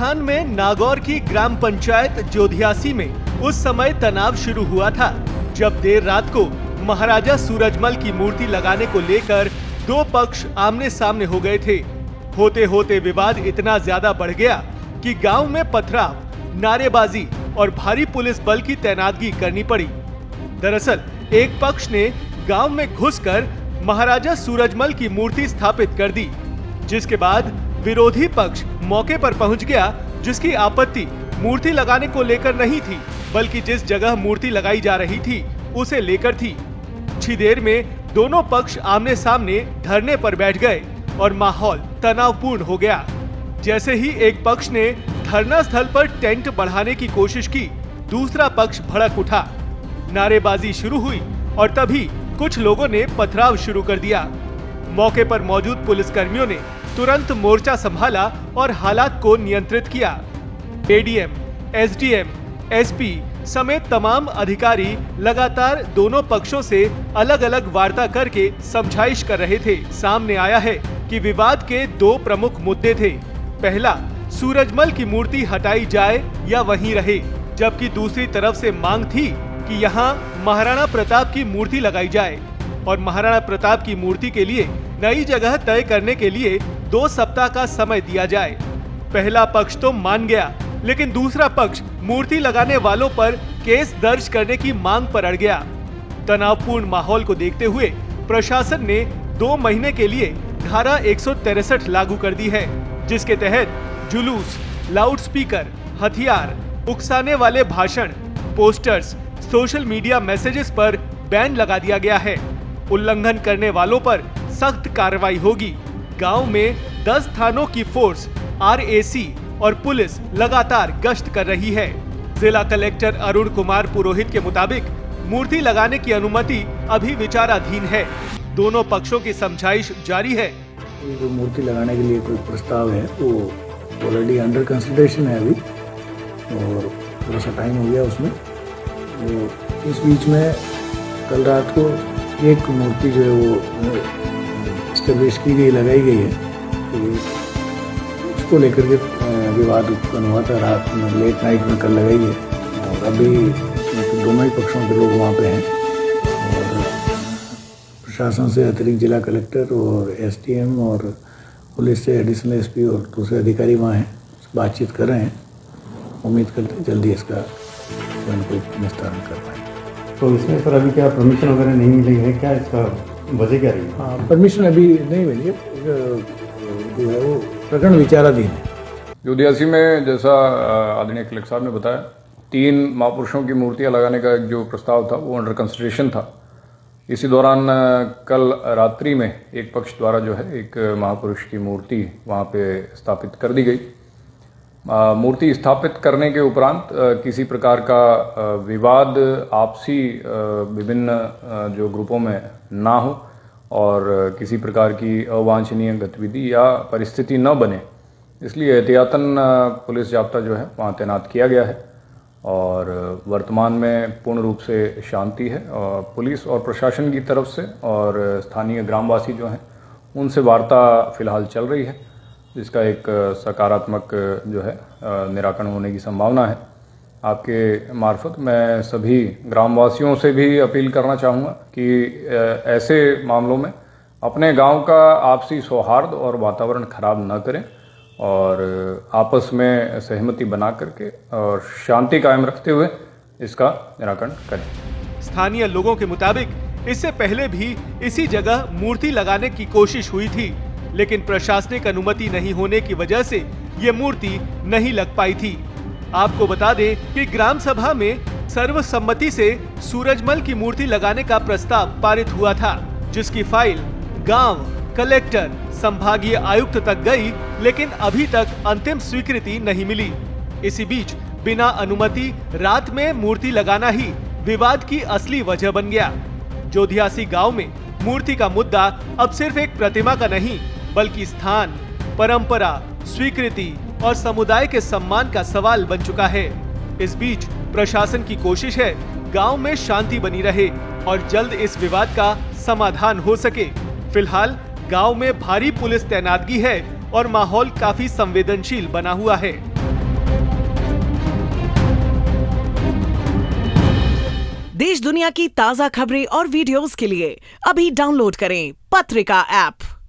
राजस्थान में नागौर की ग्राम पंचायत जोधियासी में उस समय तनाव शुरू हुआ था जब देर रात को महाराजा सूरजमल की मूर्ति लगाने को लेकर दो पक्ष आमने सामने हो गए थे। होते होते विवाद इतना ज्यादा बढ़ गया कि गांव में पथराव, नारेबाजी और भारी पुलिस बल की तैनातगी करनी पड़ी। दरअसल एक पक्ष ने गांव में घुसकर महाराजा सूरजमल की मूर्ति स्थापित कर दी, जिसके बाद विरोधी पक्ष मौके पर पहुंच गया, जिसकी आपत्ति मूर्ति लगाने को लेकर नहीं थी बल्कि जिस जगह मूर्ति लगाई जा रही थी उसे लेकर थी। कुछ ही देर में दोनों पक्ष आमने सामने धरने पर बैठ गए और माहौल तनावपूर्ण हो गया। जैसे ही एक पक्ष ने धरना स्थल पर टेंट बढ़ाने की कोशिश की, दूसरा पक्ष भड़क उठा। नारेबाजी शुरू हुई और तभी कुछ लोगों ने पथराव शुरू कर दिया। मौके पर मौजूद पुलिसकर्मियों ने तुरंत मोर्चा संभाला और हालात को नियंत्रित किया। एडीएम, एसडीएम, एसपी समेत तमाम अधिकारी लगातार दोनों पक्षों से अलग अलग वार्ता करके समझाइश कर रहे थे। सामने आया है कि विवाद के दो प्रमुख मुद्दे थे। पहला, सूरजमल की मूर्ति हटाई जाए या वहीं रहे, जबकि दूसरी तरफ से मांग थी कि यहाँ महाराणा प्रताप की मूर्ति लगाई जाए और महाराणा प्रताप की मूर्ति के लिए नई जगह तय करने के लिए 2 सप्ताह का समय दिया जाए। पहला पक्ष तो मान गया, लेकिन दूसरा पक्ष मूर्ति लगाने वालों पर केस दर्ज करने की मांग पर अड़ गया। तनावपूर्ण माहौल को देखते हुए प्रशासन ने 2 महीने के लिए धारा 163 लागू कर दी है, जिसके तहत जुलूस, लाउडस्पीकर, हथियार, उकसाने वाले भाषण, पोस्टर्स, सोशल मीडिया मैसेजेस पर बैन लगा दिया गया है। उल्लंघन करने वालों पर सख्त कार्रवाई होगी। गांव में 10 थानों की फोर्स, आरएसी और पुलिस लगातार गश्त कर रही है। जिला कलेक्टर अरुण कुमार पुरोहित के मुताबिक मूर्ति लगाने की अनुमति अभी विचाराधीन है। दोनों पक्षों की समझाइश जारी है। जो मूर्ति लगाने के लिए कोई प्रस्ताव है वो ऑलरेडी अंडर कंसिडरेशन है अभी, और थोड़ा सा टाइम हो गया उसमें। तो इस बीच में कल रात को एक मूर्ति जो है वो स्टेब्लिश की गई, लगाई गई है। तो उसको लेकर के विवाद उत्पन्न हुआ था रात में, लेट नाइट में कल लगाई है। और अभी दोनों ही पक्षों के लोग वहाँ पे हैं और प्रशासन से अतिरिक्त जिला कलेक्टर और एसडीएम और पुलिस से एडिशनल एसपी और दूसरे अधिकारी वहाँ हैं, बातचीत कर रहे हैं। उम्मीद करते हैं जल्दी इसका कोई निस्तारण कर पाएंगे। तो इसमें सर अभी क्या परमिशन वगैरह नहीं मिली है, क्या इसका वजह क्या रही है? हाँ, परमिशन अभी नहीं मिली है, जो है वो प्रकरण विचाराधीन है। जोधियासी में जैसा आदरणीय कलेक्टर साहब ने बताया, 3 महापुरुषों की मूर्तियां लगाने का जो प्रस्ताव था वो अंडर कंसिडरेशन था। इसी दौरान कल रात्रि में एक पक्ष द्वारा जो है एक महापुरुष की मूर्ति वहाँ पे स्थापित कर दी गई। मूर्ति स्थापित करने के उपरांत किसी प्रकार का विवाद आपसी विभिन्न जो ग्रुपों में ना हो और किसी प्रकार की अवांछनीय गतिविधि या परिस्थिति न बने, इसलिए एहतियातन पुलिस जाब्ता जो है वहाँ तैनात किया गया है और वर्तमान में पूर्ण रूप से शांति है। और पुलिस और प्रशासन की तरफ से और स्थानीय ग्रामवासी जो हैं उनसे वार्ता फिलहाल चल रही है, जिसका एक सकारात्मक जो है निराकरण होने की संभावना है। आपके मार्फत मैं सभी ग्रामवासियों से भी अपील करना चाहूँगा कि ऐसे मामलों में अपने गांव का आपसी सौहार्द और वातावरण खराब न करें और आपस में सहमति बना करके और शांति कायम रखते हुए इसका निराकरण करें। स्थानीय लोगों के मुताबिक इससे पहले भी इसी जगह मूर्ति लगाने की कोशिश हुई थी, लेकिन प्रशासनिक अनुमति नहीं होने की वजह से ये मूर्ति नहीं लग पाई थी। आपको बता दें कि ग्राम सभा में सर्वसम्मति से सूरजमल की मूर्ति लगाने का प्रस्ताव पारित हुआ था, जिसकी फाइल गांव, कलेक्टर, संभागीय आयुक्त तक गई, लेकिन अभी तक अंतिम स्वीकृति नहीं मिली। इसी बीच बिना अनुमति रात में मूर्ति लगाना ही विवाद की असली वजह बन गया। जोधियासी गांव में मूर्ति का मुद्दा अब सिर्फ एक प्रतिमा का नहीं, बल्कि स्थान, परंपरा, स्वीकृति और समुदाय के सम्मान का सवाल बन चुका है। इस बीच प्रशासन की कोशिश है गांव में शांति बनी रहे और जल्द इस विवाद का समाधान हो सके। फिलहाल गांव में भारी पुलिस तैनातगी है और माहौल काफी संवेदनशील बना हुआ है। देश दुनिया की ताज़ा खबरें और वीडियोस के लिए अभी डाउनलोड करें पत्रिका ऐप।